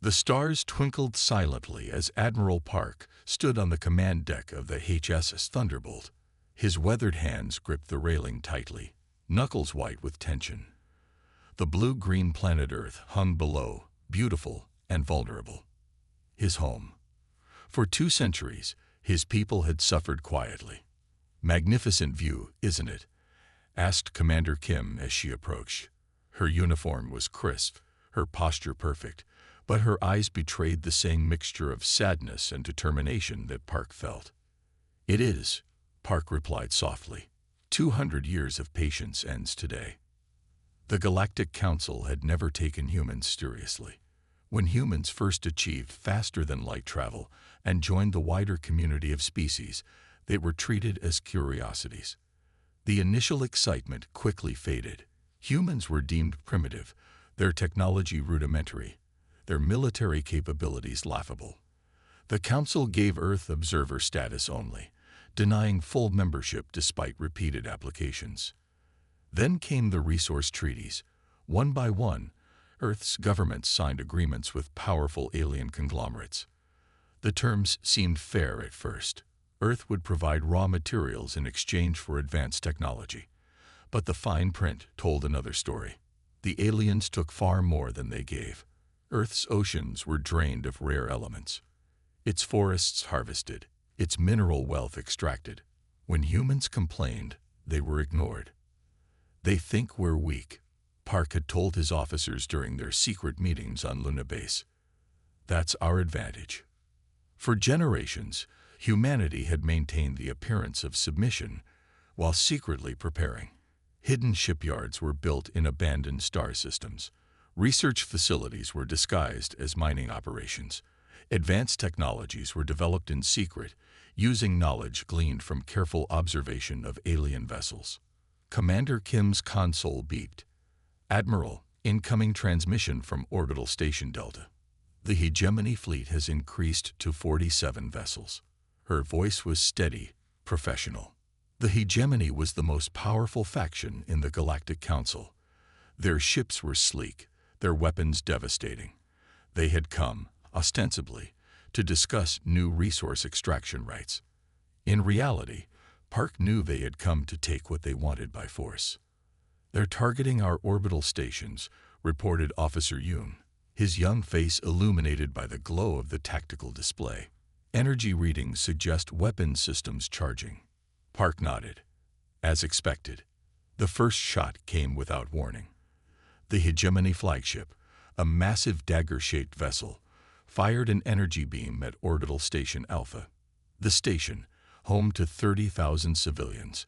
The stars twinkled silently as Admiral Park stood on the command deck of the HSS Thunderbolt. His weathered hands gripped the railing tightly, knuckles white with tension. The blue-green planet Earth hung below, beautiful and vulnerable. His home. For 2 centuries, his people had suffered quietly. "Magnificent view, isn't it?" asked Commander Kim as she approached. Her uniform was crisp, her posture perfect, but her eyes betrayed the same mixture of sadness and determination that Park felt. "It is," Park replied softly. 200 years of patience ends today. The Galactic Council had never taken humans seriously. When humans first achieved faster-than-light travel and joined the wider community of species, they were treated as curiosities. The initial excitement quickly faded. Humans were deemed primitive, their technology rudimentary, their military capabilities laughable. The Council gave Earth observer status only, denying full membership despite repeated applications. Then came the resource treaties. One by one, Earth's governments signed agreements with powerful alien conglomerates. The terms seemed fair at first. Earth would provide raw materials in exchange for advanced technology. But the fine print told another story. The aliens took far more than they gave. Earth's oceans were drained of rare elements, its forests harvested, its mineral wealth extracted. When humans complained, they were ignored. "They think we're weak," Park had told his officers during their secret meetings on Luna Base. "That's our advantage." For generations, humanity had maintained the appearance of submission while secretly preparing. Hidden shipyards were built in abandoned star systems. Research facilities were disguised as mining operations. Advanced technologies were developed in secret, using knowledge gleaned from careful observation of alien vessels. Commander Kim's console beeped. "Admiral, incoming transmission from Orbital Station Delta. The Hegemony fleet has increased to 47 vessels." Her voice was steady, professional. The Hegemony was the most powerful faction in the Galactic Council. Their ships were sleek, their weapons devastating. They had come, ostensibly, to discuss new resource extraction rights. In reality, Park knew they had come to take what they wanted by force. "They're targeting our orbital stations," reported Officer Yoon, his young face illuminated by the glow of the tactical display. "Energy readings suggest weapon systems charging." Park nodded. As expected, the first shot came without warning. The Hegemony flagship, a massive dagger-shaped vessel, fired an energy beam at Orbital Station Alpha. The station, home to 30,000 civilians,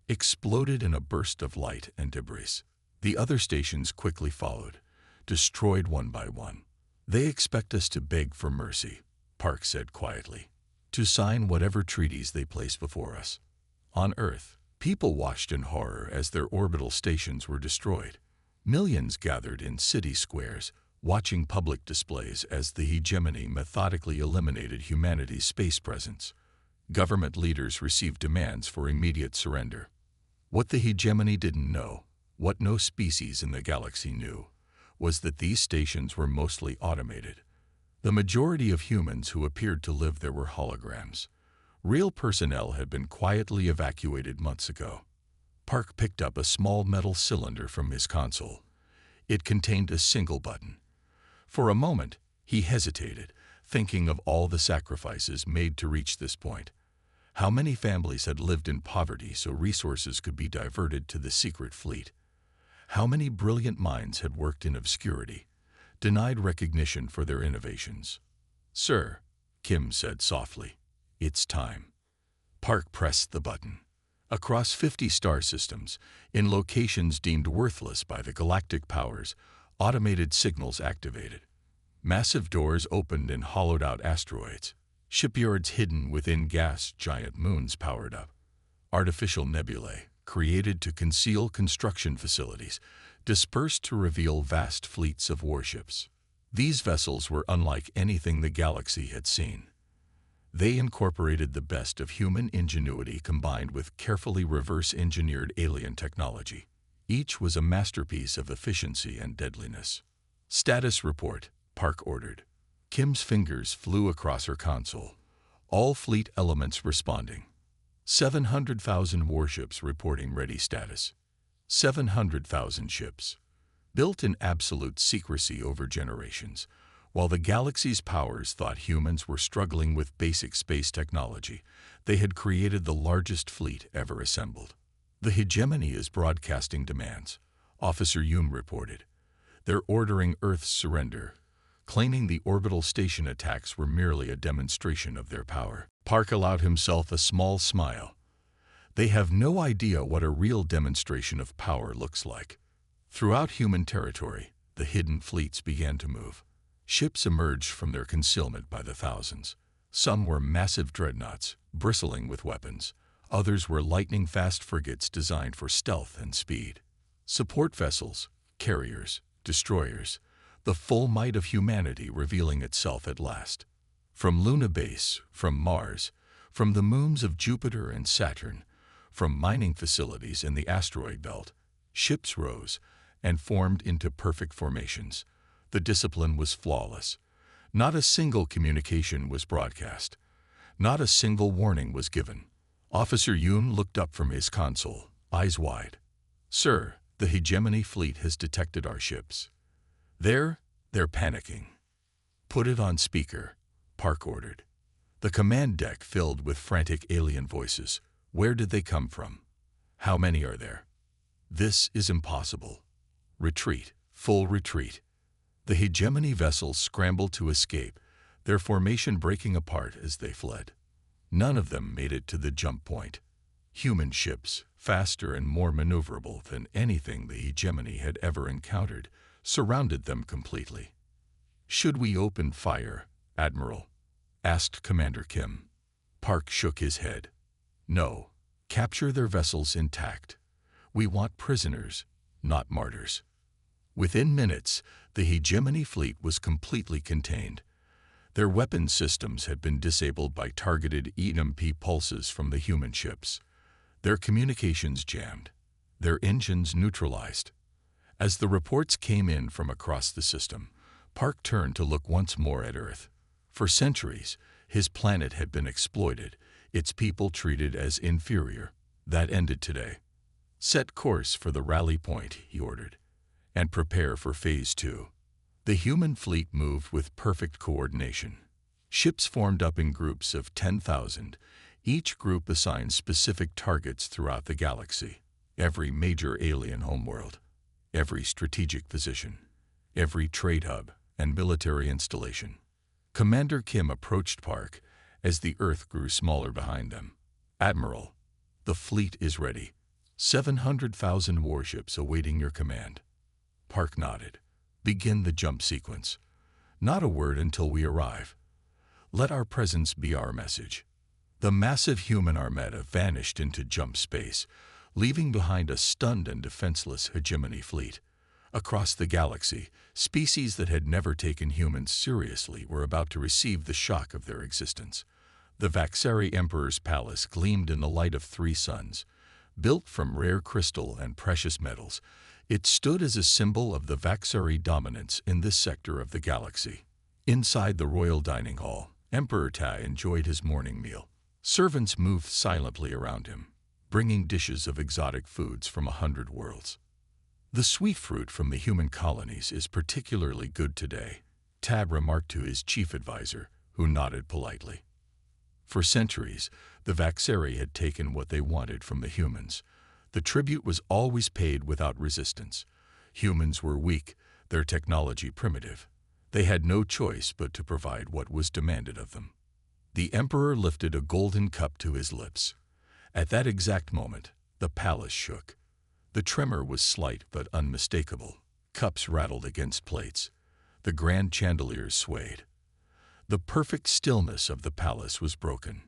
exploded in a burst of light and debris. The other stations quickly followed, destroyed one by one. "They expect us to beg for mercy," Park said quietly, "to sign whatever treaties they place before us." On Earth, people watched in horror as their orbital stations were destroyed. Millions gathered in city squares, watching public displays as the Hegemony methodically eliminated humanity's space presence. Government leaders received demands for immediate surrender. What the Hegemony didn't know, what no species in the galaxy knew, was that these stations were mostly automated. The majority of humans who appeared to live there were holograms. Real personnel had been quietly evacuated months ago. Park picked up a small metal cylinder from his console. It contained a single button. For a moment, he hesitated, thinking of all the sacrifices made to reach this point. How many families had lived in poverty so resources could be diverted to the secret fleet? How many brilliant minds had worked in obscurity, denied recognition for their innovations? "Sir," Kim said softly, "it's time." Park pressed the button. Across 50 star systems, in locations deemed worthless by the galactic powers, automated signals activated. Massive doors opened in hollowed-out asteroids. Shipyards hidden within gas giant moons powered up. Artificial nebulae, created to conceal construction facilities, dispersed to reveal vast fleets of warships. These vessels were unlike anything the galaxy had seen. They incorporated the best of human ingenuity combined with carefully reverse-engineered alien technology. Each was a masterpiece of efficiency and deadliness. "Status report," Park ordered. Kim's fingers flew across her console. All fleet elements responding. 700,000 warships reporting ready status. 700,000 ships. Built in absolute secrecy over generations, while the galaxy's powers thought humans were struggling with basic space technology, they had created the largest fleet ever assembled. The hegemony is broadcasting demands, Officer Yoon reported. They're ordering Earth's surrender, claiming the orbital station attacks were merely a demonstration of their power. Park allowed himself a small smile. They have no idea what a real demonstration of power looks like. Throughout human territory, the hidden fleets began to move. Ships emerged from their concealment by the thousands. Some were massive dreadnoughts, bristling with weapons. Others were lightning-fast frigates designed for stealth and speed. Support vessels, carriers, destroyers, the full might of humanity revealing itself at last. From Luna Base, from Mars, from the moons of Jupiter and Saturn, from mining facilities in the asteroid belt, ships rose and formed into perfect formations. The discipline was flawless. Not a single communication was broadcast. Not a single warning was given. Officer Yoon looked up from his console, eyes wide. "Sir, the hegemony fleet has detected our ships. They're panicking." "Put it on speaker," Park ordered. The command deck filled with frantic alien voices. Where did they come from? How many are there? This is impossible. Retreat, full retreat. The hegemony vessels scrambled to escape, their formation breaking apart as they fled. None of them made it to the jump point. Human ships, faster and more maneuverable than anything the hegemony had ever encountered, surrounded them completely. "Should we open fire, Admiral?" asked Commander Kim. Park shook his head. "No. Capture their vessels intact. We want prisoners, not martyrs." Within minutes, the hegemony fleet was completely contained. Their weapon systems had been disabled by targeted EMP pulses from the human ships. Their communications jammed. Their engines neutralized. As the reports came in from across the system, Park turned to look once more at Earth. For centuries, his planet had been exploited, its people treated as inferior. That ended today. "Set course for the rally point," he ordered, "and prepare for Phase 2. The human fleet moved with perfect coordination. Ships formed up in groups of 10,000, each group assigned specific targets throughout the galaxy. Every major alien homeworld, every strategic position, every trade hub and military installation. Commander Kim approached Park as the Earth grew smaller behind them. "Admiral, the fleet is ready. 700,000 warships awaiting your command." Park nodded. "Begin the jump sequence. Not a word until we arrive. Let our presence be our message." The massive human armada vanished into jump space, leaving behind a stunned and defenseless hegemony fleet. Across the galaxy, species that had never taken humans seriously were about to receive the shock of their existence. The Vaxari Emperor's palace gleamed in the light of 3 suns. Built from rare crystal and precious metals, it stood as a symbol of the Vaxari dominance in this sector of the galaxy. Inside the royal dining hall, Emperor Tai enjoyed his morning meal. Servants moved silently around him, bringing dishes of exotic foods from 100 worlds. "The sweet fruit from the human colonies is particularly good today," Tab remarked to his chief advisor, who nodded politely. For centuries, the Vaxari had taken what they wanted from the humans. The tribute was always paid without resistance. Humans were weak, their technology primitive. They had no choice but to provide what was demanded of them. The Emperor lifted a golden cup to his lips. At that exact moment, the palace shook. The tremor was slight but unmistakable. Cups rattled against plates. The grand chandeliers swayed. The perfect stillness of the palace was broken.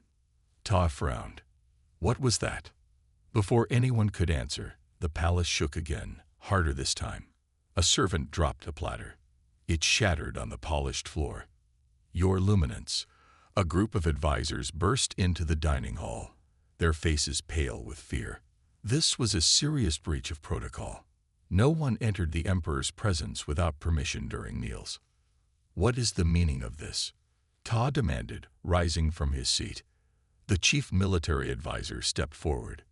Ta frowned. What was that? Before anyone could answer, the palace shook again, harder this time. A servant dropped a platter. It shattered on the polished floor. "Your Luminance." A group of advisors burst into the dining hall, their faces pale with fear. This was a serious breach of protocol. No one entered the Emperor's presence without permission during meals. What is the meaning of this? Ta demanded, rising from his seat. The chief military advisor stepped forward.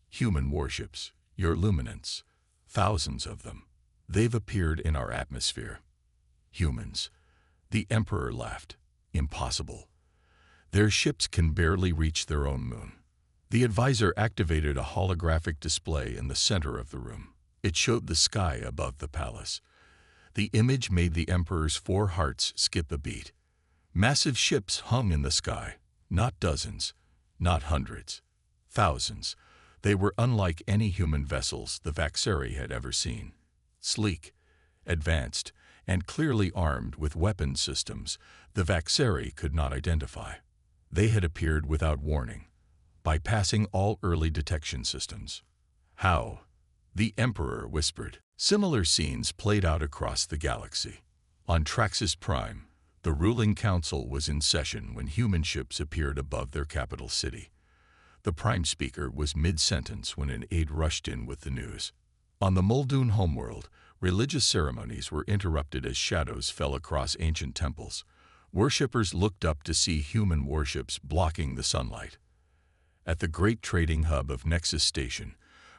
Human warships, your luminance. Thousands of them. They've appeared in our atmosphere. Humans. The Emperor laughed. Impossible. Their ships can barely reach their own moon. The advisor activated a holographic display in the center of the room. It showed the sky above the palace. The image made the Emperor's 4 hearts skip a beat. Massive ships hung in the sky, not dozens, not hundreds, thousands. They were unlike any human vessels the Vaxeri had ever seen. Sleek, advanced, and clearly armed with weapon systems the Vaxeri could not identify. They had appeared without warning, bypassing all early detection systems. How? The Emperor whispered. Similar scenes played out across the galaxy. On Traxxas Prime, the ruling council was in session when human ships appeared above their capital city. The Prime Speaker was mid-sentence when an aide rushed in with the news. On the Muldoon homeworld, religious ceremonies were interrupted as shadows fell across ancient temples. Worshippers looked up to see human warships blocking the sunlight. At the great trading hub of Nexus Station,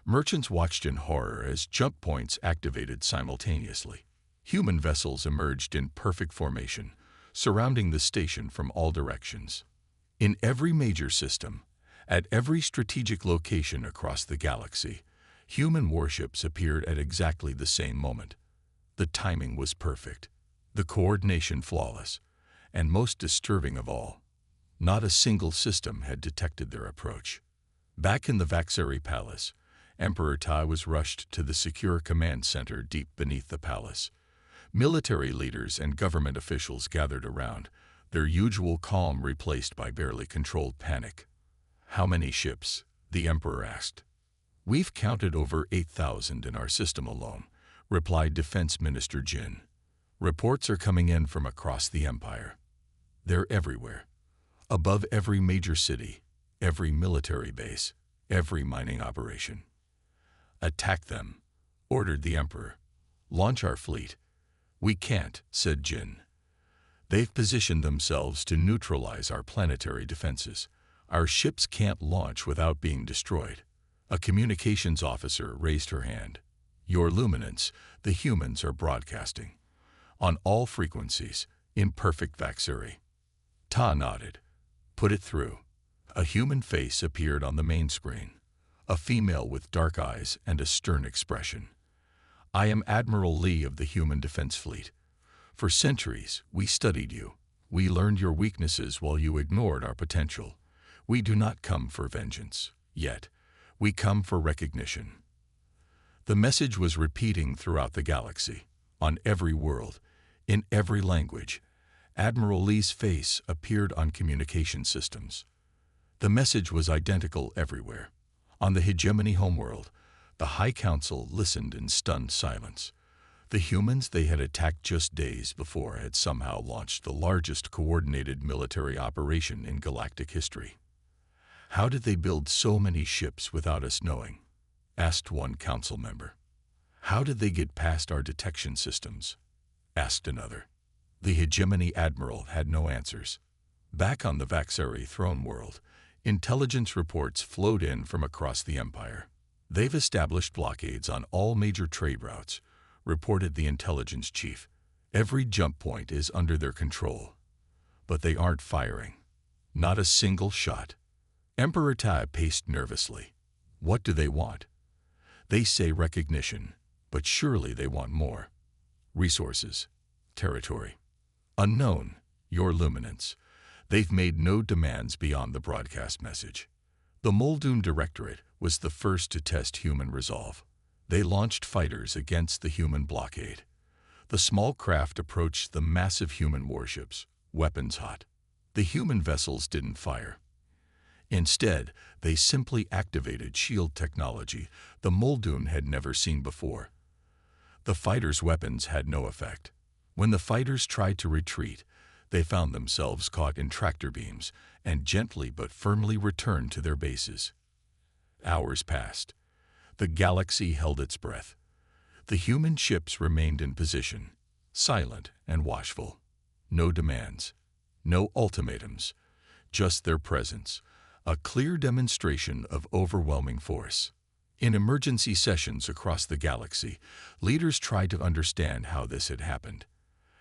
merchants watched in horror as jump points activated simultaneously. Human vessels emerged in perfect formation, surrounding the station from all directions. In every major system, at every strategic location across the galaxy, human warships appeared at exactly the same moment. The timing was perfect, the coordination flawless, and most disturbing of all, not a single system had detected their approach. Back in the Vaxeri Palace, Emperor Tai was rushed to the secure command center deep beneath the palace. Military leaders and government officials gathered around, their usual calm replaced by barely controlled panic. "How many ships?" the Emperor asked. "We've counted over 8,000 in our system alone," replied Defense Minister Jin. "Reports are coming in from across the Empire. They're everywhere. Above every major city, every military base, every mining operation." "Attack them," ordered the Emperor. "Launch our fleet." "We can't," said Jin. "They've positioned themselves to neutralize our planetary defenses. Our ships can't launch without being destroyed." A communications officer raised her hand. "Your luminance, the humans are broadcasting. On all frequencies, in perfect Vaxeri." Ta nodded. "Put it through." A human face appeared on the main screen. A female with dark eyes and a stern expression. "I am Admiral Lee of the Human Defense Fleet. For centuries, we studied you. We learned your weaknesses while you ignored our potential. We do not come for vengeance, yet. We come for recognition." The message was repeating throughout the galaxy, on every world, in every language. Admiral Lee's face appeared on communication systems. The message was identical everywhere. On the Hegemony homeworld, the High Council listened in stunned silence. The humans they had attacked just days before had somehow launched the largest coordinated military operation in galactic history. "How did they build so many ships without us knowing?" asked one council member. "How did they get past our detection systems?" asked another. The Hegemony Admiral had no answers. Back on the Vaxeri throne world, intelligence reports flowed in from across the Empire. "They've established blockades on all major trade routes," reported the intelligence chief. "Every jump point is under their control. But they aren't firing. Not a single shot." Emperor Tai paced nervously. "What do they want?" "They say recognition, but surely they want more. Resources, territory. Unknown, your luminance. They've made no demands beyond the broadcast message." The Muldoon Directorate was the first to test human resolve. They launched fighters against the human blockade. The small craft approached the massive human warships, weapons hot. The human vessels didn't fire. Instead, they simply activated shield technology the Muldoon had never seen before. The fighters' weapons had no effect. When the fighters tried to retreat, they found themselves caught in tractor beams and gently but firmly returned to their bases. Hours passed. The galaxy held its breath. The human ships remained in position, silent and watchful. No demands, no ultimatums, just their presence, a clear demonstration of overwhelming force. In emergency sessions across the galaxy, leaders tried to understand how this had happened.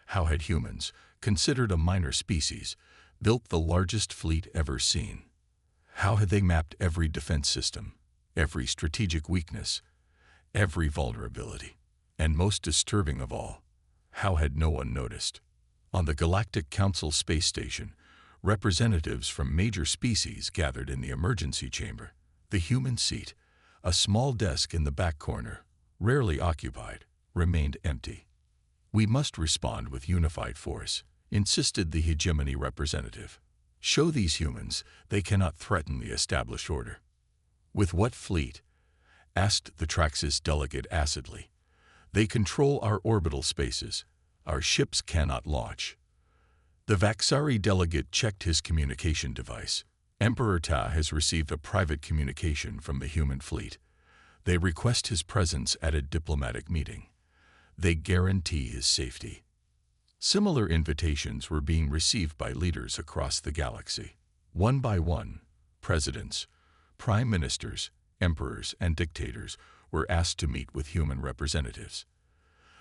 How had humans, considered a minor species, built the largest fleet ever seen? How had they mapped every defense system, every strategic weakness, every vulnerability? And most disturbing of all, how had no one noticed? On the Galactic Council space station, representatives from major species gathered in the emergency chamber. The human seat, a small desk in the back corner, rarely occupied, remained empty. "We must respond with unified force," insisted the hegemony representative. "Show these humans they cannot threaten the established order." "With what fleet?" asked the Traxxas delegate acidly. "They control our orbital spaces. Our ships cannot launch." The Vaxari delegate checked his communication device. "Emperor Ta has received a private communication from the human fleet. They request his presence at a diplomatic meeting. They guarantee his safety." Similar invitations were being received by leaders across the galaxy. One by one, presidents, prime ministers, emperors, and dictators were asked to meet with human representatives.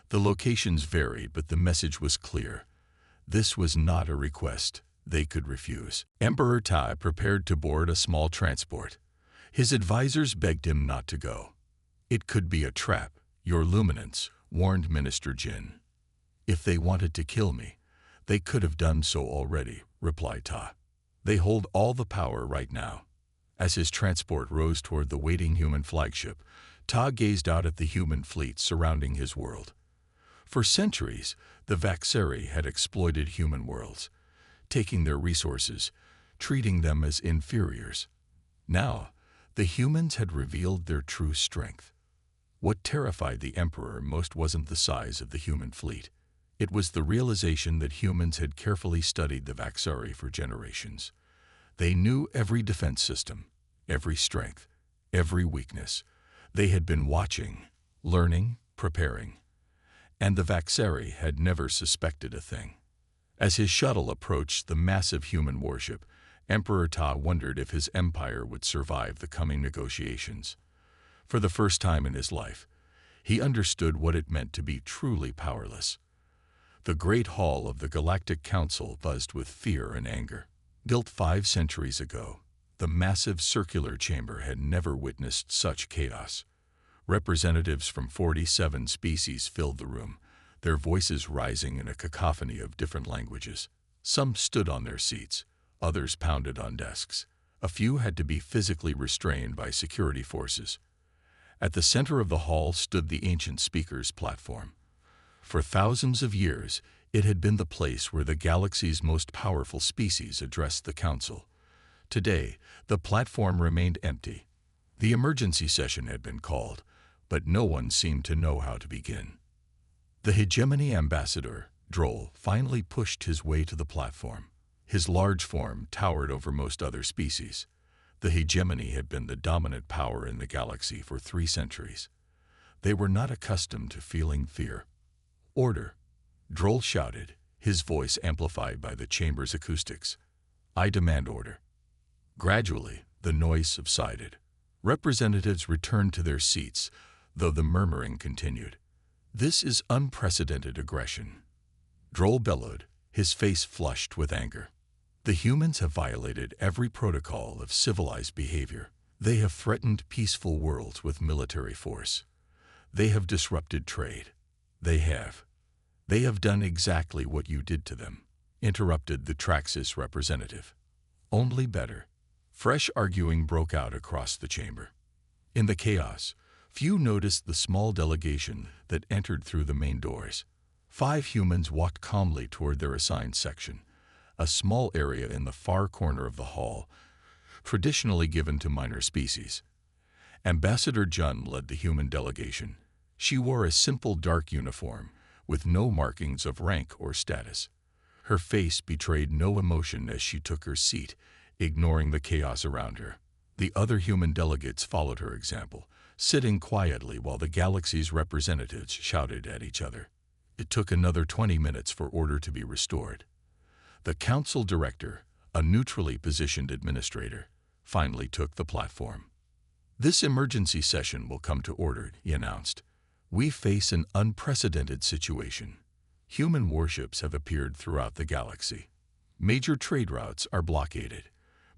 The locations varied, but the message was clear. This was not a request they could refuse. Emperor Tai prepared to board a small transport. His advisors begged him not to go. "It could be a trap, Your Luminance," warned Minister Jin. "If they wanted to kill me, they could have done so already," replied Ta. "They hold all the power right now." As his transport rose toward the waiting human flagship, Ta gazed out at the human fleet surrounding his world. For centuries, the Vaxari had exploited human worlds, taking their resources, treating them as inferiors. Now, the humans had revealed their true strength. What terrified the Emperor most wasn't the size of the human fleet. It was the realization that humans had carefully studied the Vaxari for generations. They knew every defense system, every strength, every weakness. They had been watching, learning, preparing. And the Vaxari had never suspected a thing. As his shuttle approached the massive human warship, Emperor Ta wondered if his empire would survive the coming negotiations. For the first time in his life, he understood what it meant to be truly powerless. The great hall of the Galactic Council buzzed with fear and anger. Built 5 centuries ago, the massive circular chamber had never witnessed such chaos. Representatives from 47 species filled the room, their voices rising in a cacophony of different languages. Some stood on their seats, others pounded on desks. A few had to be physically restrained by security forces. At the center of the hall stood the ancient speaker's platform. For thousands of years, it had been the place where the galaxy's most powerful species addressed the council. Today, the platform remained empty. The emergency session had been called, but no one seemed to know how to begin. The hegemony ambassador, Droll, finally pushed his way to the platform. His large form towered over most other species. The hegemony had been the dominant power in the galaxy for 3 centuries. They were not accustomed to feeling fear. "Order," Droll shouted, his voice amplified by the chamber's acoustics. "I demand order." Gradually, the noise subsided. Representatives returned to their seats, though the murmuring continued. "This is unprecedented aggression," Droll bellowed, his face flushed with anger. "The humans have violated every protocol of civilized behavior. They have threatened peaceful worlds with military force. They have disrupted trade. They have done exactly what you did to them," interrupted the Traxxas representative. "Only better." Fresh arguing broke out across the chamber. In the chaos, few noticed the small delegation that entered through the main doors. 5 humans walked calmly toward their assigned section, a small area in the far corner of the hall, traditionally given to minor species. Ambassador Jun led the human delegation. She wore a simple dark uniform, with no markings of rank or status. Her face betrayed no emotion as she took her seat, ignoring the chaos around her. The other human delegates followed her example, sitting quietly while the galaxy's representatives shouted at each other. It took another 20 minutes for order to be restored. The council director, a neutrally positioned administrator, finally took the platform. "This emergency session will come to order," he announced. "We face an unprecedented situation. Human warships have appeared throughout the galaxy. Major trade routes are blockaded.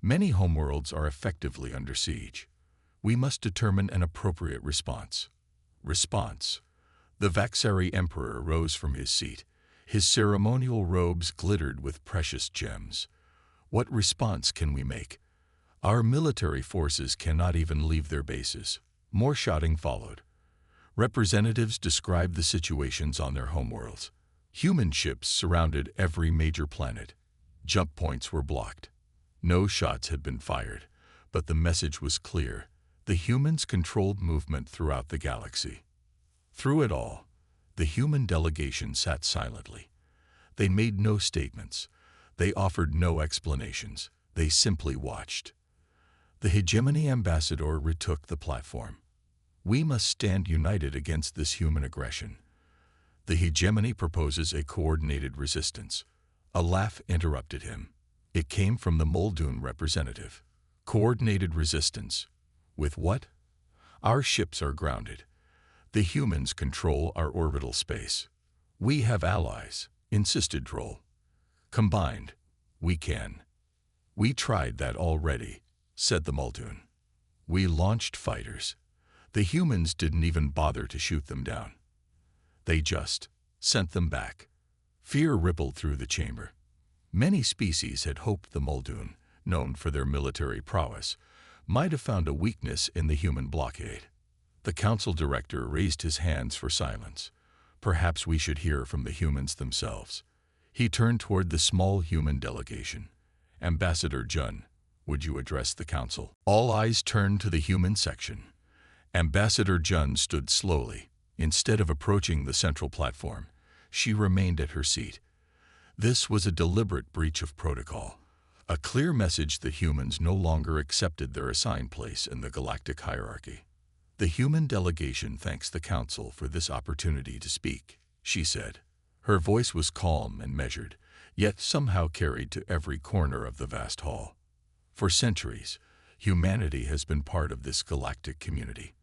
Many homeworlds are effectively under siege. We must determine an appropriate response." Response. The Vaxari Emperor rose from his seat. His ceremonial robes glittered with precious gems. "What response can we make? Our military forces cannot even leave their bases." More shouting followed. Representatives described the situations on their homeworlds. Human ships surrounded every major planet. Jump points were blocked. No shots had been fired, but the message was clear. The humans controlled movement throughout the galaxy. Through it all, the human delegation sat silently. They made no statements. They offered no explanations. They simply watched. The hegemony ambassador retook the platform. "We must stand united against this human aggression. The hegemony proposes a coordinated resistance." A laugh interrupted him. It came from the Muldoon representative. "Coordinated resistance? With what? Our ships are grounded. The humans control our orbital space." "We have allies," insisted Droll. "Combined, we can." "We tried that already," said the Muldoon. "We launched fighters. The humans didn't even bother to shoot them down. They just sent them back." Fear rippled through the chamber. Many species had hoped the Muldoon, known for their military prowess, might have found a weakness in the human blockade. The council director raised his hands for silence. "Perhaps we should hear from the humans themselves." He turned toward the small human delegation. "Ambassador Jun, would you address the council?" All eyes turned to the human section. Ambassador Jun stood slowly. Instead of approaching the central platform, she remained at her seat. This was a deliberate breach of protocol, a clear message that humans no longer accepted their assigned place in the galactic hierarchy. "The human delegation thanks the council for this opportunity to speak," she said. Her voice was calm and measured, yet somehow carried to every corner of the vast hall. "For centuries, humanity has been part of this galactic community.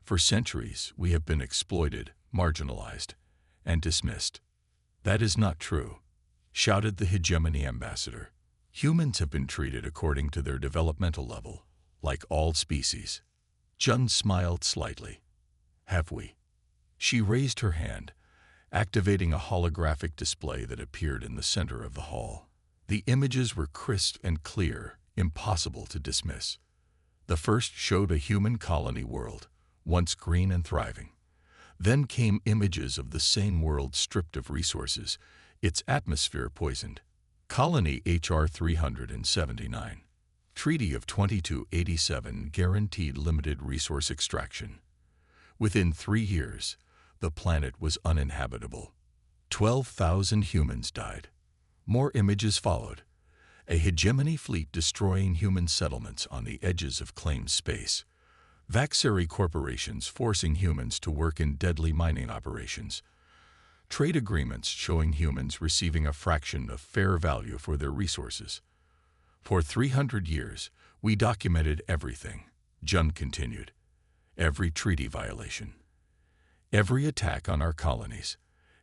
For centuries, we have been exploited, marginalized, and dismissed." "That is not true," shouted the hegemony ambassador. "Humans have been treated according to their developmental level, like all species." Jun smiled slightly. "Have we?" She raised her hand, activating a holographic display that appeared in the center of the hall. The images were crisp and clear, impossible to dismiss. The first showed a human colony world, once green and thriving. Then came images of the same world stripped of resources, its atmosphere poisoned. Colony HR 379. Treaty of 2287 guaranteed limited resource extraction. Within 3 years, the planet was uninhabitable. 12,000 humans died. More images followed. A hegemony fleet destroying human settlements on the edges of claimed space. Vaxari corporations forcing humans to work in deadly mining operations. Trade agreements showing humans receiving a fraction of fair value for their resources. "For 300 years, we documented everything," Jun continued. "Every treaty violation. Every attack on our colonies.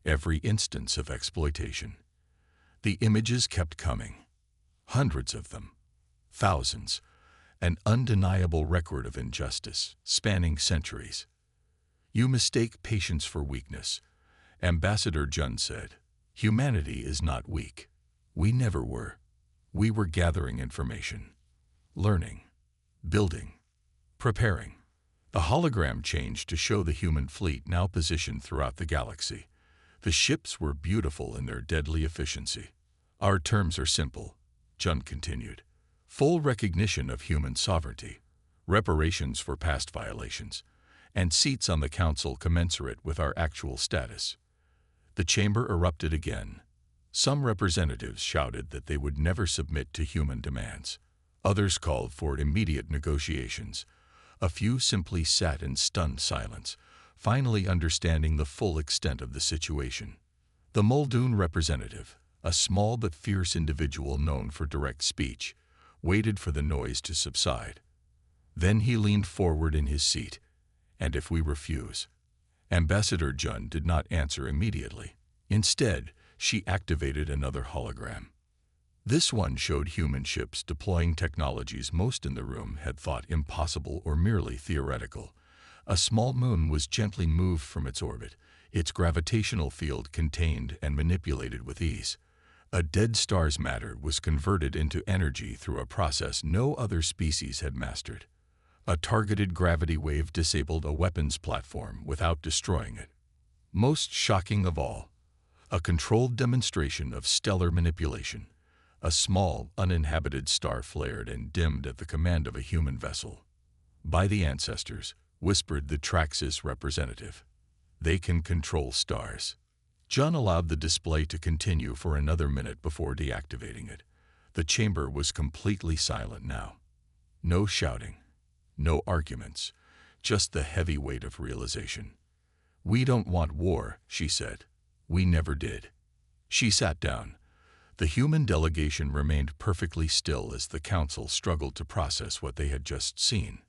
Every instance of exploitation. The images kept coming. Hundreds of them. Thousands. An undeniable record of injustice, spanning centuries." "You mistake patience for weakness," Ambassador Jun said. "Humanity is not weak. We never were. We were gathering information, learning, building, preparing." The hologram changed to show the human fleet now positioned throughout the galaxy. The ships were beautiful in their deadly efficiency. "Our terms are simple," Jun continued. "Full recognition of human sovereignty, reparations for past violations, and seats on the council commensurate with our actual status." The chamber erupted again. Some representatives shouted that they would never submit to human demands. Others called for immediate negotiations. A few simply sat in stunned silence, finally understanding the full extent of the situation. The Muldoon representative, a small but fierce individual known for direct speech, waited for the noise to subside. Then he leaned forward in his seat. "And if we refuse?" Ambassador Jun did not answer immediately. Instead, she activated another hologram. This one showed human ships deploying technologies most in the room had thought impossible or merely theoretical. A small moon was gently moved from its orbit, its gravitational field contained and manipulated with ease. A dead star's matter was converted into energy through a process no other species had mastered. A targeted gravity wave disabled a weapons platform without destroying it. Most shocking of all, a controlled demonstration of stellar manipulation. A small, uninhabited star flared and dimmed at the command of a human vessel. "By the ancestors," whispered the Traxxas representative. "They can control stars." John allowed the display to continue for another minute before deactivating it. The chamber was completely silent now. No shouting, no arguments, just the heavy weight of realization. "We don't want war," she said. "We never did." She sat down. The human delegation remained perfectly still as the council struggled to process what they had just seen.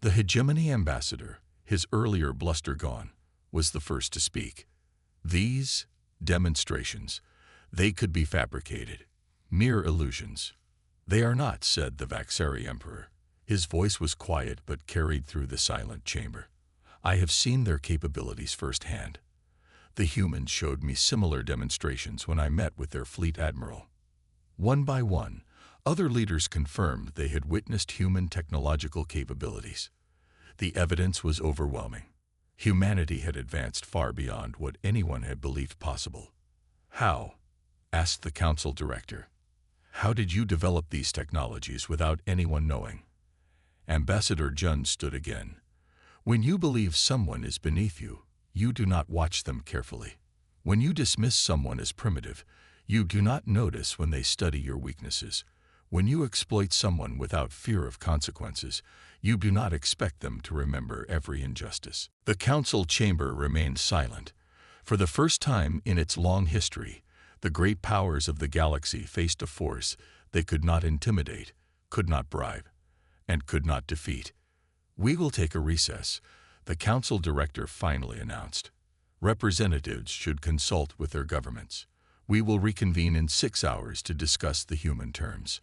The hegemony ambassador, his earlier bluster gone, was the first to speak. "These demonstrations, they could be fabricated, mere illusions." "They are not," said the Vaxari Emperor. His voice was quiet but carried through the silent chamber. "I have seen their capabilities firsthand. The humans showed me similar demonstrations when I met with their fleet admiral." One by one, other leaders confirmed they had witnessed human technological capabilities. The evidence was overwhelming. Humanity had advanced far beyond what anyone had believed possible. "How?" asked the council director. "How did you develop these technologies without anyone knowing?" Ambassador Jun stood again. "When you believe someone is beneath you, you do not watch them carefully. When you dismiss someone as primitive, you do not notice when they study your weaknesses. When you exploit someone without fear of consequences, you do not expect them to remember every injustice." The council chamber remained silent. For the first time in its long history, the great powers of the galaxy faced a force they could not intimidate, could not bribe, and could not defeat. "We will take a recess," the council director finally announced. "Representatives should consult with their governments. We will reconvene in 6 hours to discuss the human terms."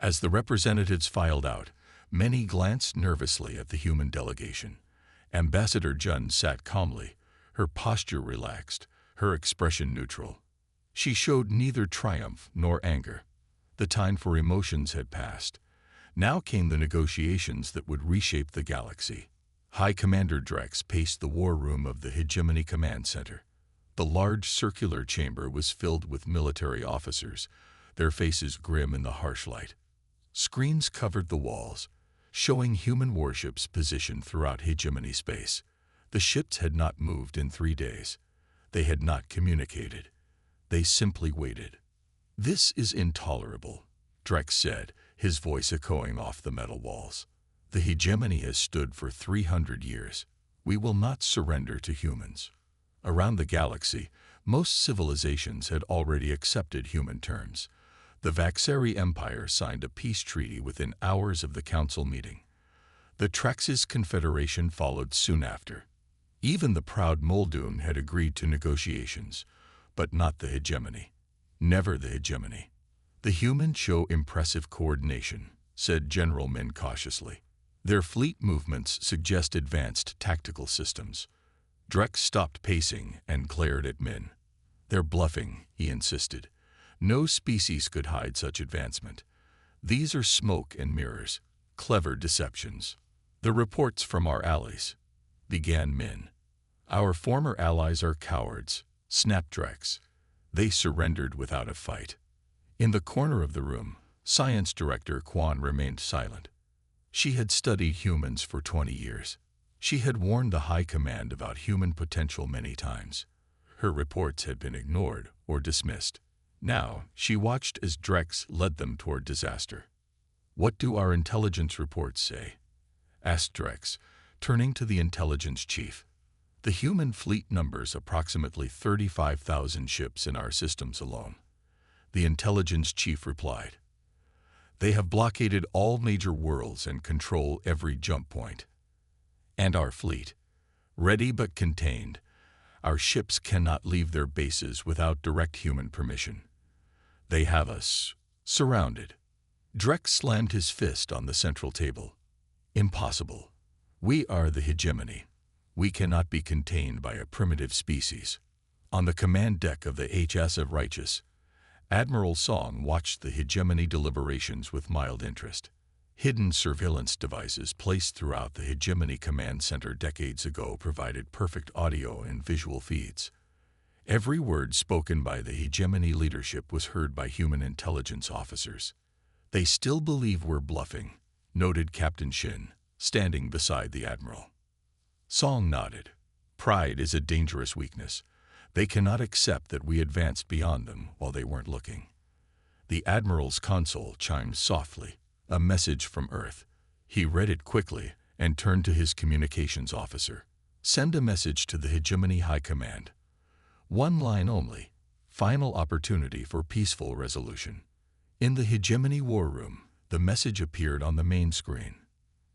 As the representatives filed out, many glanced nervously at the human delegation. Ambassador Jun sat calmly, her posture relaxed, her expression neutral. She showed neither triumph nor anger. The time for emotions had passed. Now came the negotiations that would reshape the galaxy. High Commander Drex paced the war room of the Hegemony Command Center. The large circular chamber was filled with military officers, their faces grim in the harsh light. Screens covered the walls, showing human warships positioned throughout hegemony space. The ships had not moved in 3 days. They had not communicated. They simply waited. "This is intolerable," Drex said, his voice echoing off the metal walls. "The hegemony has stood for 300 years. We will not surrender to humans." Around the galaxy, most civilizations had already accepted human terms. The Vaxari Empire signed a peace treaty within hours of the council meeting. The Traxxas Confederation followed soon after. Even the proud Muldoon had agreed to negotiations, but not the hegemony. Never the hegemony. "The humans show impressive coordination," said General Min cautiously. "Their fleet movements suggest advanced tactical systems." Drex stopped pacing and glared at Min. "They're bluffing," he insisted. "No species could hide such advancement. These are smoke and mirrors, clever deceptions." "The reports from our allies," began Min. "Our former allies are cowards," snapped Drex. "They surrendered without a fight." In the corner of the room, Science Director Quan remained silent. She had studied humans for 20 years. She had warned the High Command about human potential many times. Her reports had been ignored or dismissed. Now, she watched as Drex led them toward disaster. "What do our intelligence reports say?" asked Drex, turning to the intelligence chief. "The human fleet numbers approximately 35,000 ships in our systems alone. the intelligence chief replied. They have blockaded all major worlds and control every jump point. And our fleet, ready but contained, our ships cannot leave their bases without direct human permission. They have us surrounded. Drex slammed his fist on the central table. Impossible. We are the hegemony. We cannot be contained by a primitive species. On the command deck of the HFY Righteous, Admiral Song watched the hegemony deliberations with mild interest. Hidden surveillance devices placed throughout the hegemony command center decades ago provided perfect audio and visual feeds. Every word spoken by the hegemony leadership was heard by human intelligence officers. They still believe we're bluffing, noted Captain Shin, standing beside the Admiral. Song nodded. Pride is a dangerous weakness. They cannot accept that we advanced beyond them while they weren't looking. The Admiral's console chimed softly, a message from Earth. He read it quickly and turned to his communications officer. Send a message to the Hegemony High Command. One line only. Final opportunity for peaceful resolution. In the Hegemony War Room, the message appeared on the main screen.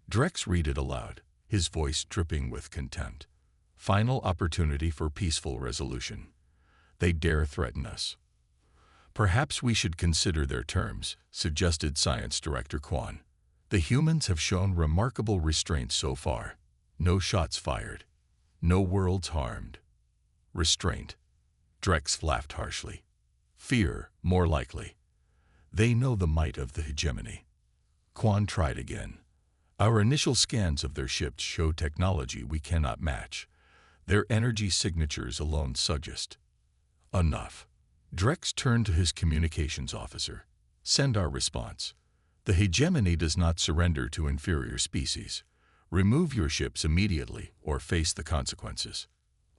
Drex read it aloud, his voice dripping with contempt. Final opportunity for peaceful resolution. They dare threaten us. Perhaps we should consider their terms, suggested Science Director Quan. The humans have shown remarkable restraint so far. No shots fired. No worlds harmed. Restraint. Drex laughed harshly. Fear, more likely. They know the might of the hegemony. Quan tried again. Our initial scans of their ships show technology we cannot match. Their energy signatures alone suggest. Enough. Drex turned to his communications officer. Send our response. The hegemony does not surrender to inferior species. Remove your ships immediately or face the consequences.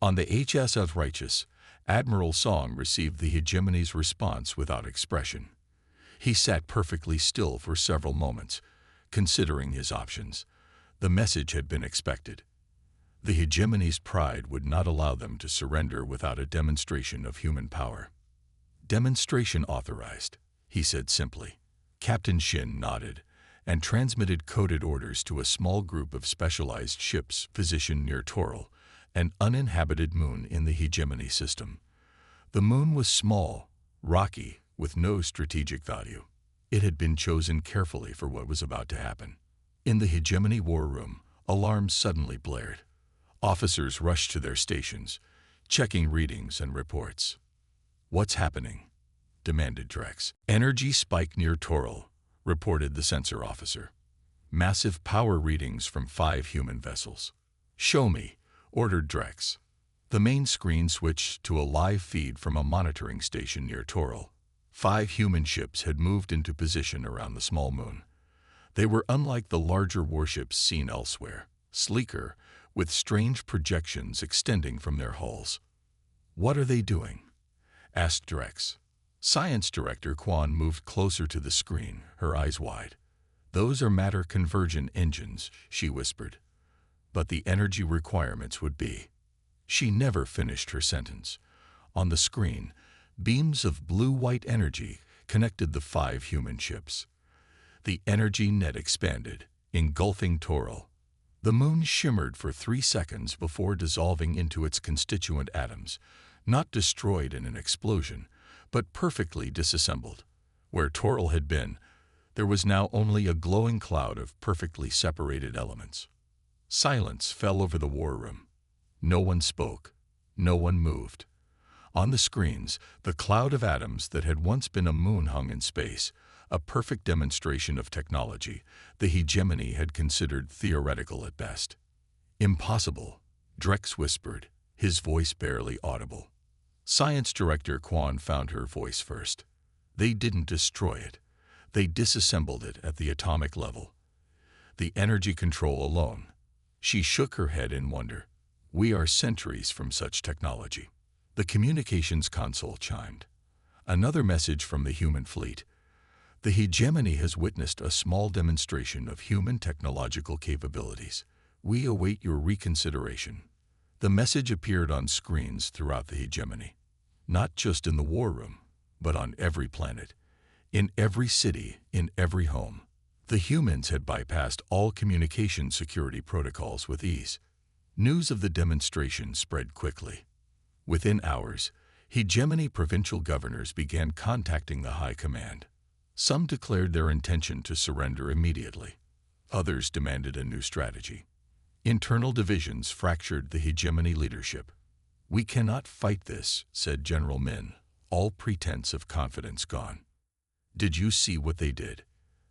On the HFY Righteous, Admiral Song received the hegemony's response without expression. He sat perfectly still for several moments, considering his options. The message had been expected. The hegemony's pride would not allow them to surrender without a demonstration of human power. Demonstration authorized, he said simply. Captain Shin nodded and transmitted coded orders to a small group of specialized ships positioned near Toral, an uninhabited moon in the hegemony system. The moon was small, rocky, with no strategic value. It had been chosen carefully for what was about to happen. In the hegemony war room, alarms suddenly blared. Officers rushed to their stations, checking readings and reports. What's happening? Demanded Drex. Energy spike near Toral, reported the sensor officer. Massive power readings from 5 human vessels. Show me, ordered Drex. The main screen switched to a live feed from a monitoring station near Toral. 5 human ships had moved into position around the small moon. They were unlike the larger warships seen elsewhere, sleeker, with strange projections extending from their hulls. What are they doing? Asked Drex. Science Director Quan moved closer to the screen, her eyes wide. Those are matter conversion engines, she whispered. But the energy requirements would be. She never finished her sentence. On the screen, beams of blue-white energy connected the 5 human ships. The energy net expanded, engulfing Toral. The moon shimmered for 3 seconds before dissolving into its constituent atoms, not destroyed in an explosion, but perfectly disassembled. Where Toral had been, there was now only a glowing cloud of perfectly separated elements. Silence fell over the war room. No one spoke. No one moved. On the screens, the cloud of atoms that had once been a moon hung in space, a perfect demonstration of technology the hegemony had considered theoretical at best. Impossible, Drex whispered, his voice barely audible. Science Director Quan found her voice first. They didn't destroy it. They disassembled it at the atomic level. The energy control alone. She shook her head in wonder. We are centuries from such technology. The communications console chimed. Another message from the human fleet. The hegemony has witnessed a small demonstration of human technological capabilities. We await your reconsideration. The message appeared on screens throughout the hegemony. Not just in the war room, but on every planet, in every city, in every home. The humans had bypassed all communication security protocols with ease. News of the demonstration spread quickly. Within hours, hegemony provincial governors began contacting the High Command. Some declared their intention to surrender immediately. Others demanded a new strategy. Internal divisions fractured the hegemony leadership. "We cannot fight this," said General Min, all pretense of confidence gone. "Did you see what they did?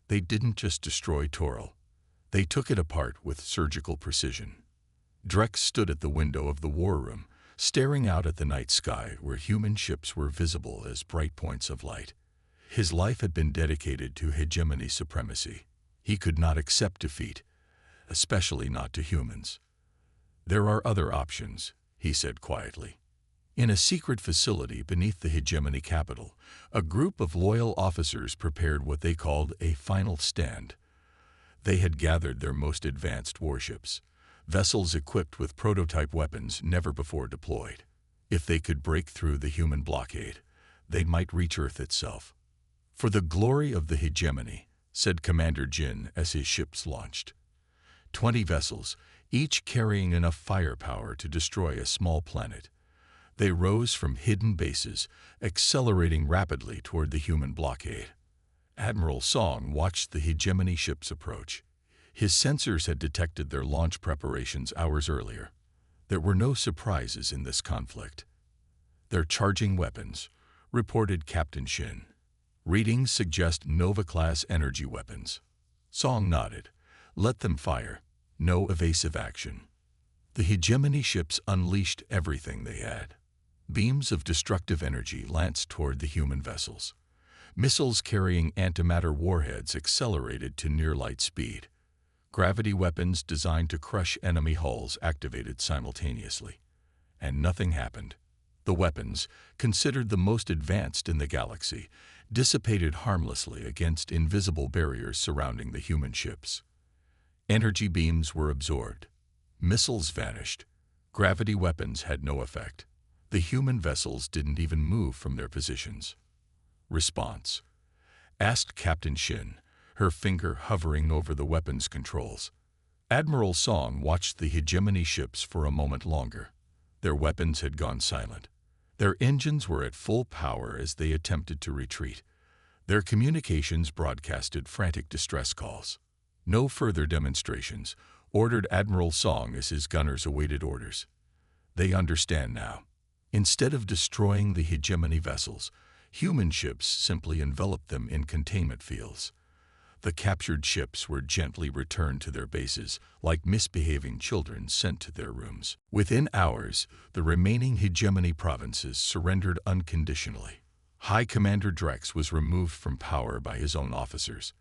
They didn't just destroy Toril. They took it apart with surgical precision." Drex stood at the window of the war room, staring out at the night sky where human ships were visible as bright points of light. His life had been dedicated to hegemony supremacy. He could not accept defeat, especially not to humans. "There are other options," he said quietly. In a secret facility beneath the hegemony capital, a group of loyal officers prepared what they called a final stand. They had gathered their most advanced warships, vessels equipped with prototype weapons never before deployed. If they could break through the human blockade, they might reach Earth itself. "For the glory of the hegemony," said Commander Jin as his ships launched. 20 vessels, each carrying enough firepower to destroy a small planet. They rose from hidden bases, accelerating rapidly toward the human blockade. Admiral Song watched the hegemony ships approach. His sensors had detected their launch preparations hours earlier. There were no surprises in this conflict. "They're charging weapons," reported Captain Shin. "Readings suggest Nova-class energy weapons." Song nodded. "Let them fire. No evasive action." The hegemony ships unleashed everything they had. Beams of destructive energy lanced toward the human vessels. Missiles carrying antimatter warheads accelerated to near-light speed. Gravity weapons designed to crush enemy hulls activated simultaneously. And nothing happened. The weapons, considered the most advanced in the galaxy, dissipated harmlessly against invisible barriers surrounding the human ships. Energy beams were absorbed. Missiles vanished. Gravity weapons had no effect. The human vessels didn't even move from their positions. "Response?" asked Captain Shin, her finger hovering over the weapons controls. Admiral Song watched the hegemony ships for a moment longer. Their weapons had gone silent. Their engines were at full power as they attempted to retreat. Their communications broadcasted frantic distress calls. "No further demonstrations," ordered Admiral Song as his gunners awaited orders. "They understand now. Instead of destroying the hegemony vessels, human ships simply enveloped them in containment fields. The captured ships were gently returned to their bases, like misbehaving children sent to their rooms. Within hours, the remaining hegemony provinces surrendered unconditionally. High Commander Drex was removed from power by his own officers.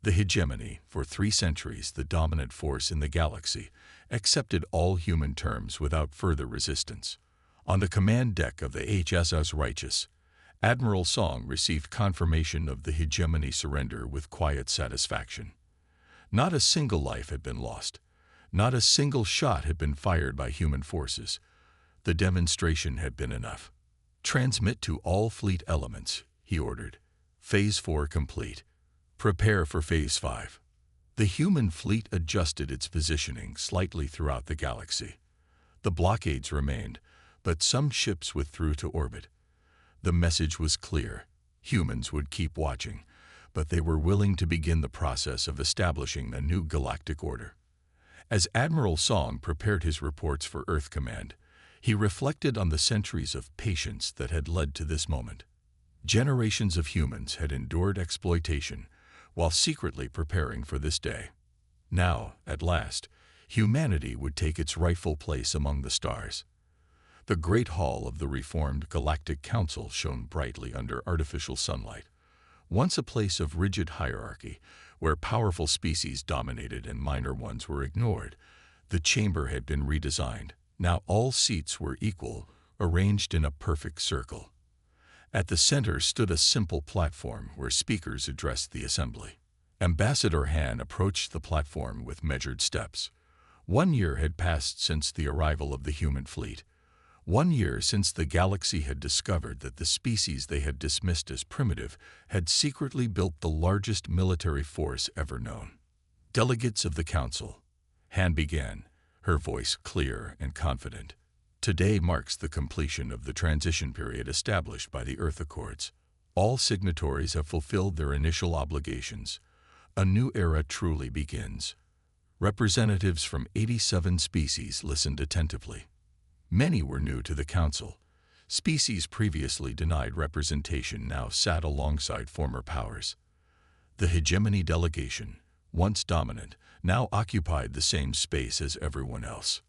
The hegemony, for 3 centuries the dominant force in the galaxy, accepted all human terms without further resistance. On the command deck of the HSS Righteous, Admiral Song received confirmation of the hegemony surrender with quiet satisfaction. Not a single life had been lost. Not a single shot had been fired by human forces. The demonstration had been enough. "Transmit to all fleet elements," he ordered. "Phase 4 complete. Prepare for Phase 5. The human fleet adjusted its positioning slightly throughout the galaxy. The blockades remained, but some ships withdrew to orbit. The message was clear. Humans would keep watching, but they were willing to begin the process of establishing a new galactic order. As Admiral Song prepared his reports for Earth Command, he reflected on the centuries of patience that had led to this moment. Generations of humans had endured exploitation while secretly preparing for this day. Now, at last, humanity would take its rightful place among the stars. The great hall of the reformed Galactic Council shone brightly under artificial sunlight. Once a place of rigid hierarchy, where powerful species dominated and minor ones were ignored, the chamber had been redesigned. Now all seats were equal, arranged in a perfect circle. At the center stood a simple platform where speakers addressed the assembly. Ambassador Han approached the platform with measured steps. 1 year had passed since the arrival of the human fleet. 1 year since the galaxy had discovered that the species they had dismissed as primitive had secretly built the largest military force ever known. Delegates of the Council, Han began, her voice clear and confident. Today marks the completion of the transition period established by the Earth Accords. All signatories have fulfilled their initial obligations. A new era truly begins. Representatives from 87 species listened attentively. Many were new to the Council. Species previously denied representation now sat alongside former powers. The hegemony delegation, once dominant, now occupied the same space as everyone else.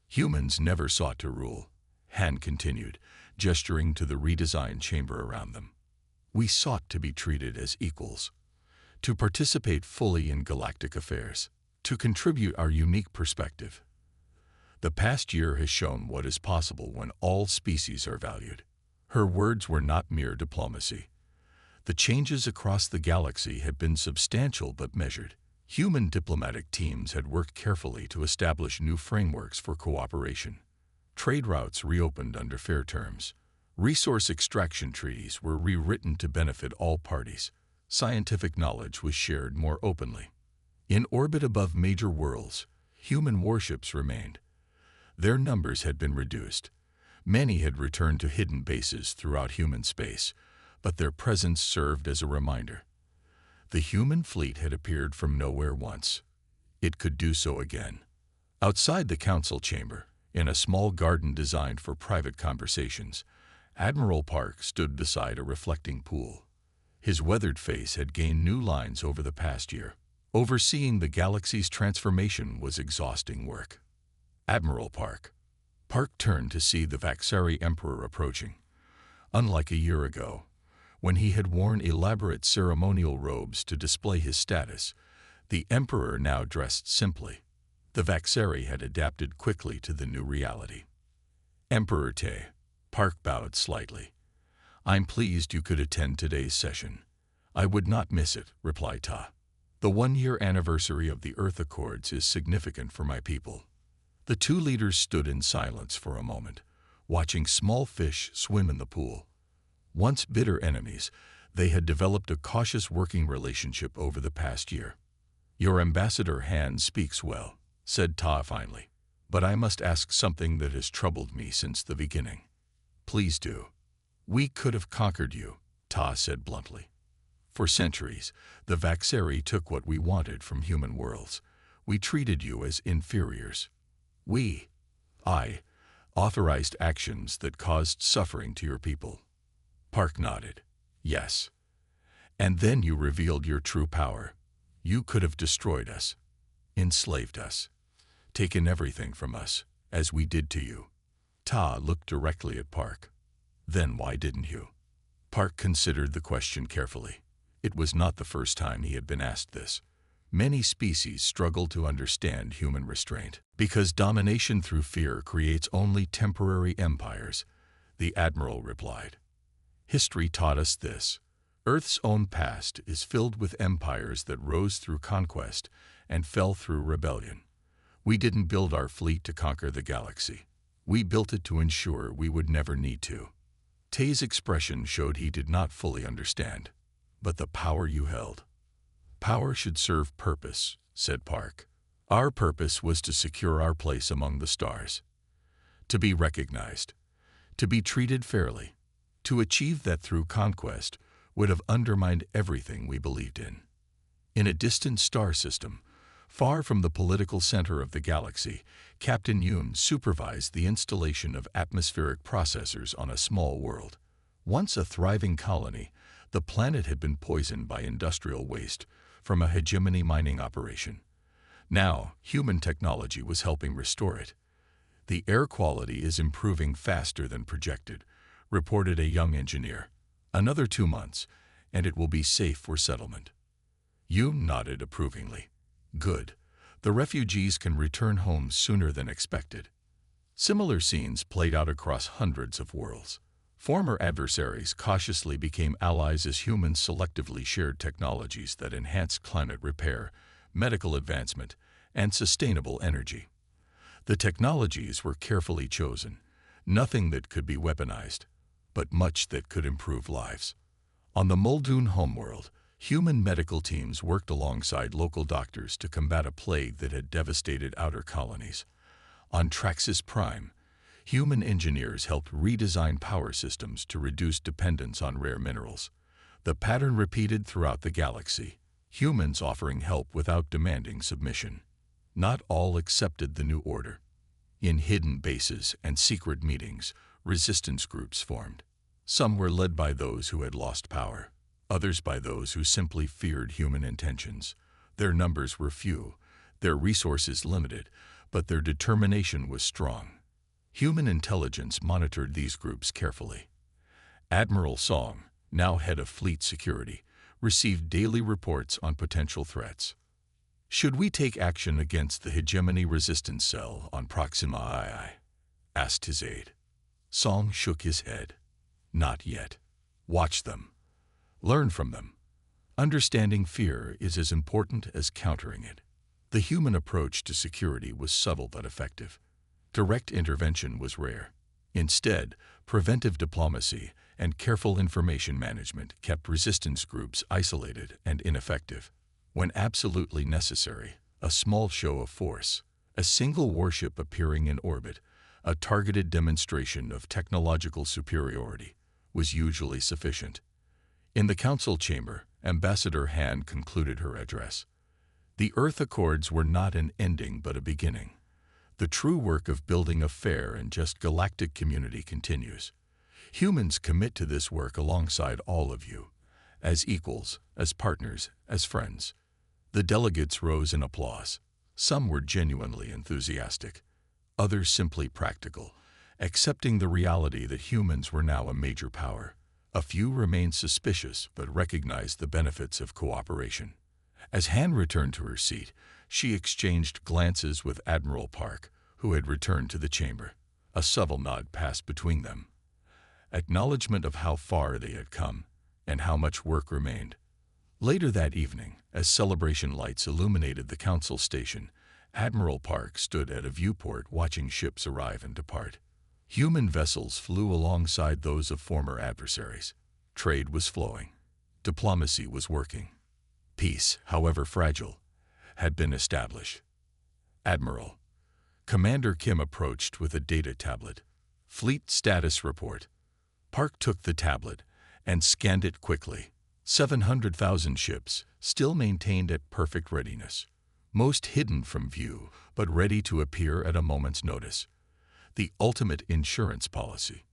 Humans never sought to rule, Han continued, gesturing to the redesigned chamber around them. We sought to be treated as equals, to participate fully in galactic affairs, to contribute our unique perspective. The past year has shown what is possible when all species are valued. Her words were not mere diplomacy. The changes across the galaxy had been substantial but measured. Human diplomatic teams had worked carefully to establish new frameworks for cooperation. Trade routes reopened under fair terms. Resource extraction treaties were rewritten to benefit all parties. Scientific knowledge was shared more openly. In orbit above major worlds, human warships remained. Their numbers had been reduced. Many had returned to hidden bases throughout human space, but their presence served as a reminder. The human fleet had appeared from nowhere once. It could do so again. Outside the council chamber, in a small garden designed for private conversations, Admiral Park stood beside a reflecting pool. His weathered face had gained new lines over the past year. Overseeing the galaxy's transformation was exhausting work. Admiral Park. Park turned to see the Vaxari Emperor approaching. Unlike a year ago, when he had worn elaborate ceremonial robes to display his status, the Emperor now dressed simply. The Vaxari had adapted quickly to the new reality. Emperor Te, Park bowed slightly. I'm pleased you could attend today's session. I would not miss it, replied Ta. The 1-year anniversary of the Earth Accords is significant for my people. The two leaders stood in silence for a moment, watching small fish swim in the pool. Once bitter enemies, they had developed a cautious working relationship over the past year. Your ambassador Han speaks well, said Ta finally, but I must ask something that has troubled me since the beginning. Please do. We could have conquered you, Ta said bluntly. For centuries, the Vaxari took what we wanted from human worlds. We treated you as inferiors. I, authorized actions that caused suffering to your people. Park nodded. Yes. And then you revealed your true power. You could have destroyed us, enslaved us, taken everything from us, as we did to you. Ta looked directly at Park. Then why didn't you? Park considered the question carefully. It was not the first time he had been asked this. Many species struggle to understand human restraint. Because domination through fear creates only temporary empires, the Admiral replied. History taught us this. Earth's own past is filled with empires that rose through conquest and fell through rebellion. We didn't build our fleet to conquer the galaxy. We built it to ensure we would never need to. Tay's expression showed he did not fully understand. But the power you held. Power should serve purpose, said Park. Our purpose was to secure our place among the stars. To be recognized. To be treated fairly. To achieve that through conquest would have undermined everything we believed in. In a distant star system, far from the political center of the galaxy, Captain Yoon supervised the installation of atmospheric processors on a small world. Once a thriving colony, the planet had been poisoned by industrial waste from a hegemony mining operation. Now, human technology was helping restore it. The air quality is improving faster than projected, reported a young engineer. Another 2 months, and it will be safe for settlement. Yoon nodded approvingly. Good. The refugees can return home sooner than expected. Similar scenes played out across hundreds of worlds. Former adversaries cautiously became allies as humans selectively shared technologies that enhanced climate repair, medical advancement, and sustainable energy. The technologies were carefully chosen. Nothing that could be weaponized, but much that could improve lives. On the Muldoon homeworld, human medical teams worked alongside local doctors to combat a plague that had devastated outer colonies. On Traxxas Prime, human engineers helped redesign power systems to reduce dependence on rare minerals. The pattern repeated throughout the galaxy, humans offering help without demanding submission. Not all accepted the new order. In hidden bases and secret meetings, resistance groups formed. Some were led by those who had lost power, others by those who simply feared human intentions. Their numbers were few, their resources limited, but their determination was strong. Human intelligence monitored these groups carefully. Admiral Song, now head of fleet security, received daily reports on potential threats. "Should we take action against the hegemony resistance cell on Proxima II?" asked his aide. Song shook his head. "Not yet. Watch them. Learn from them. Understanding fear is as important as countering it." The human approach to security was subtle but effective. Direct intervention was rare. Instead, preventive diplomacy and careful information management kept resistance groups isolated and ineffective. When absolutely necessary, a small show of force, a single warship appearing in orbit, a targeted demonstration of technological superiority, was usually sufficient. In the council chamber, Ambassador Han concluded her address. The Earth Accords were not an ending but a beginning. The true work of building a fair and just galactic community continues. Humans commit to this work alongside all of you, as equals, as partners, as friends. The delegates rose in applause. Some were genuinely enthusiastic, others simply practical, accepting the reality that humans were now a major power. A few remained suspicious but recognized the benefits of cooperation. As Han returned to her seat, she exchanged glances with Admiral Park, who had returned to the chamber. A subtle nod passed between them. Acknowledgement of how far they had come and how much work remained. Later that evening, as celebration lights illuminated the council station, Admiral Park stood at a viewport watching ships arrive and depart. Human vessels flew alongside those of former adversaries. Trade was flowing. Diplomacy was working. Peace, however fragile, had been established. "Admiral." Commander Kim approached with a data tablet. "Fleet status report." Park took the tablet and scanned it quickly. 700,000 ships, still maintained at perfect readiness. Most hidden from view, but ready to appear at a moment's notice. The ultimate insurance policy.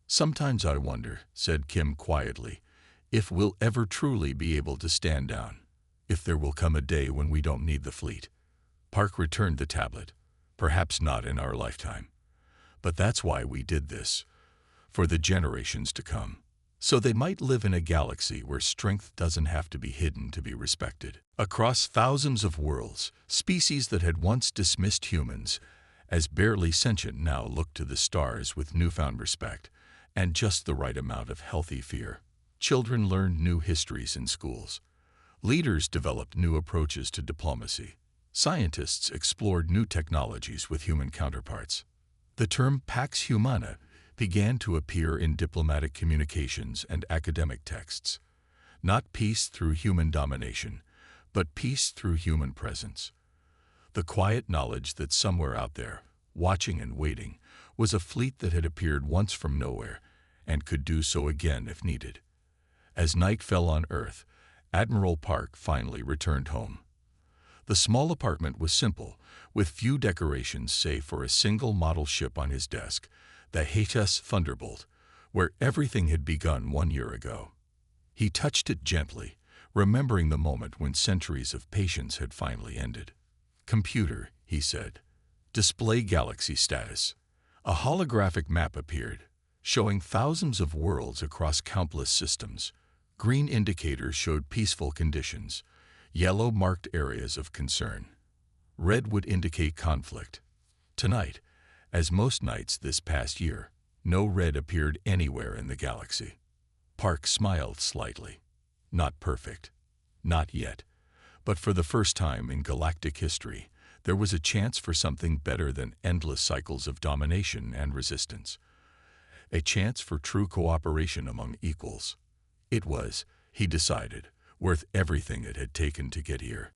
"Sometimes I wonder," said Kim quietly, "if we'll ever truly be able to stand down. If there will come a day when we don't need the fleet." Park returned the tablet. "Perhaps not in our lifetime. But that's why we did this. For the generations to come. So they might live in a galaxy where strength doesn't have to be hidden to be respected." Across thousands of worlds, species that had once dismissed humans as barely sentient now looked to the stars with newfound respect and just the right amount of healthy fear. Children learned new histories in schools. Leaders developed new approaches to diplomacy. Scientists explored new technologies with human counterparts. The term Pax Humana began to appear in diplomatic communications and academic texts. Not peace through human domination, but peace through human presence. The quiet knowledge that somewhere out there, watching and waiting, was a fleet that had appeared once from nowhere and could do so again if needed. As night fell on Earth, Admiral Park finally returned home. The small apartment was simple, with few decorations save for a single model ship on his desk, the HMS Thunderbolt, where everything had begun 1 year ago. He touched it gently, remembering the moment when centuries of patience had finally ended. "Computer," he said, "display galaxy status." A holographic map appeared, showing thousands of worlds across countless systems. Green indicators showed peaceful conditions. Yellow marked areas of concern. Red would indicate conflict. Tonight, as most nights this past year, no red appeared anywhere in the galaxy. Park smiled slightly. Not perfect. Not yet. But for the first time in galactic history, There was a chance for something better than endless cycles of domination and resistance. A chance for true cooperation among equals. It was, he decided, worth everything it had taken to get here.